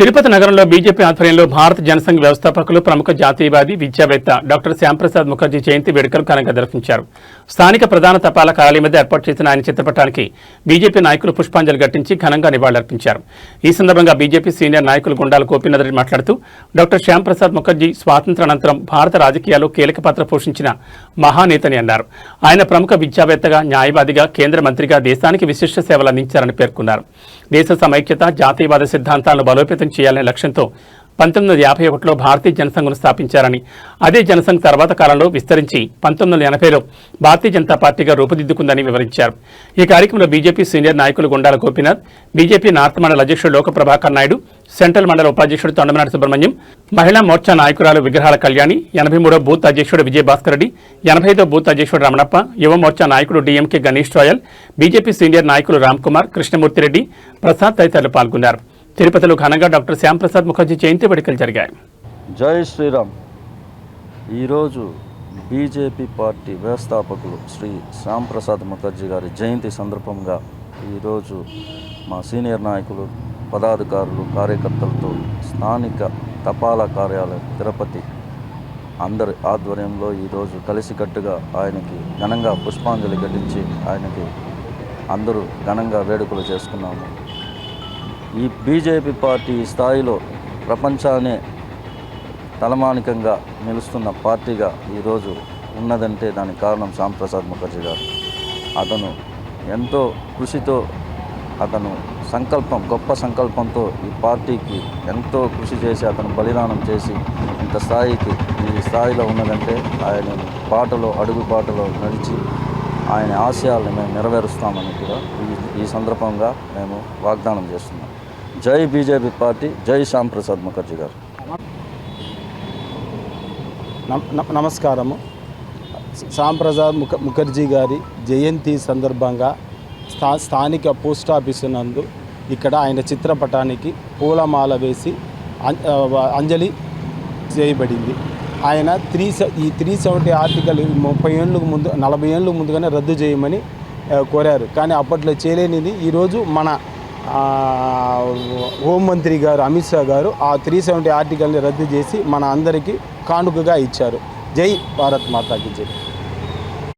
తిరుపతి నగరంలో బీజేపీ ఆధ్వర్యంలో భారత జనసంఘ్ వ్యవస్థాపకులు ప్రముఖ జాతీయవాది విద్యావేత్త డాక్టర్ శ్యాంప్రసాద్ ముఖర్జీ జయంతి వేడుకలు ఘనంగా నిర్వహించారు. స్థానిక ప్రధాన తపాలా కార్యాలయం మీద ఏర్పాటు చేసిన ఆయన చిత్రపటానికి బీజేపీ నాయకులు పుష్పాంజలి ఘటించి ఘనంగా నివాళులర్పించారు. ఈ సందర్భంగా బీజేపీ సీనియర్ నాయకులు గుండాల గోపీనాథ్ రెడ్డి మాట్లాడుతూ డాక్టర్ శ్యాంప్రసాద్ ముఖర్జీ స్వాతంత్ర్యానంతరం భారత రాజకీయాల్లో కీలక పాత్ర పోషించిన మహానేతని అన్నారు. ఆయన ప్రముఖ విద్యావేత్తగా, న్యాయవాదిగా, కేంద్ర మంత్రిగా దేశానికి విశిష్ట సేవలు అందించారని పేర్కొన్నారు. దేశ సమైక్యత, జాతీయవాద సిద్ధాంతాలను బలోపేతం చేయాలనే లక్ష్యంతో 1951లో భారతీయ జనసంఘ్ను స్థాపించారని, అదే జనసంఘ్ తర్వాత కాలంలో విస్తరించి 1980లో భారతీయ జనతా పార్టీగా రూపుదిద్దుకుందని వివరించారు. ఈ కార్యక్రమంలో బీజేపీ సీనియర్ నాయకులు గుండాల గోపీనాథ్, బీజేపీ నార్త్ మండల అధ్యక్షుడు లోక ప్రభాకర్ నాయుడు, సెంట్రల్ మండల ఉపాధ్యక్షుడు తొండమనాటి సుబ్రహ్మణ్యం, మహిళా మోర్చా నాయకురాలు విగ్రహాల కళ్యాణి, 83వ బూత్ అధ్యక్షుడు విజయభాస్కర్ రెడ్డి, 85వ బూత్ అధ్యక్షుడు రమణప్ప, యువ మోర్చా నాయకుడు DMK Ganesh royal, BJP senior నాయకులు రామ్ కుమార్, కృష్ణమూర్తిరెడ్డి, ప్రసాద్ తదితరులు పాల్గొన్నారు. తిరుపతిలో ఘనంగా డాక్టర్ శ్యాంప్రసాద్ ముఖర్జీ జయంతి వేడుకలు జరిగాయి. జై శ్రీరామ్. ఈరోజు బీజేపీ పార్టీ వ్యవస్థాపకులు శ్రీ శ్యాంప్రసాద్ ముఖర్జీ గారి జయంతి సందర్భంగా ఈరోజు మా సీనియర్ నాయకులు, పదాధికారులు, కార్యకర్తలతో స్థానిక తపాలా కార్యాలయం తిరుపతి అందరి ఆధ్వర్యంలో ఈరోజు కలిసికట్టుగా ఆయనకి ఘనంగా పుష్పాంజలి ఘటించి ఆయనకి అందరూ ఘనంగా వేడుకలు చేసుకున్నాము. ఈ బీజేపీ పార్టీ స్థాయిలో ప్రపంచాన్నే తలమానికంగా నిలుస్తున్న పార్టీగా ఈరోజు ఉన్నదంటే దానికి కారణం శ్యాంప్రసాద్ ముఖర్జీ గారు. అతను ఎంతో కృషితో, అతను గొప్ప సంకల్పంతో ఈ పార్టీకి ఎంతో కృషి చేసి అతను బలిదానం చేసి ఈ స్థాయిలో ఉన్నదంటే ఆయన అడుగుబాటలో నడిచి ఆయన ఆశయాలను మేము నెరవేరుస్తామని కూడా ఈ సందర్భంగా మేము వాగ్దానం చేస్తున్నాం. జై బీజేపీ పార్టీ, జై శ్యాంప్రసాద్ ముఖర్జీ గారు. నమస్కారము. శ్యాంప్రసాద్ ముఖర్జీ గారి జయంతి సందర్భంగా స్థానిక పోస్ట్ ఆఫీసు నందు ఇక్కడ ఆయన చిత్రపటానికి పూలమాల వేసి అంజలి చేయబడింది. ఆయన ఈ 370 ఆర్టికల్ 40 ఏళ్ళ ముందుగానే రద్దు చేయమని కోరారు. కానీ అప్పట్లో చేయలేనిది ఈరోజు మన హోంమంత్రి గారు అమిత్ షా గారు ఆ 370 ఆర్టికల్ని రద్దు చేసి మన అందరికీ కానుకగా ఇచ్చారు. జై భారత్ మాతాకి జై.